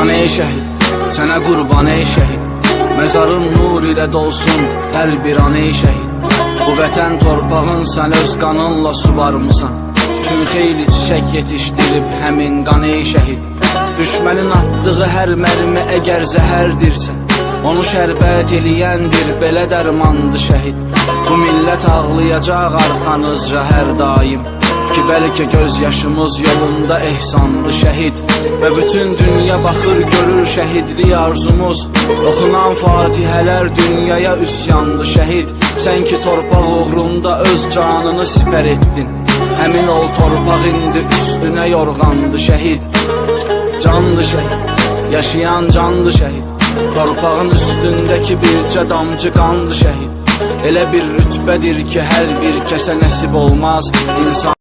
Can ey şəhid, sənə qurban ey şəhid, məzarın nur ilə dolsun hər bir an ey şəhid. Bu vətən torpağın sən öz qanınla suvarmısan, üçün xeyli çiçək yetişdirib həmin qan ey şəhid. Düşmənin atdığı hər mərmi əgər zəhərdirsə, onu şərbət eləyəndir, belə dərmandır şəhid. Bu millət ağlayacaq arxanızca hər daim, ki bəlkə göz yaşımız yolunda ehsanlı şəhid. Və bütün dünya baxır görür şəhidlik arzumuz, oxunan fatihələr dünyaya üsyandı şəhid. Sən ki torpaq uğrunda öz canını sipər etdin, həmin ol torpaq indi üstünə yorğandı şəhid. Candı şəhid, yaşayan candı şəhid, torpağın üstündəki bircə damcı qandı şəhid. Elə bir rütbədir ki hər bir kəsə nəsib olmaz. İnsan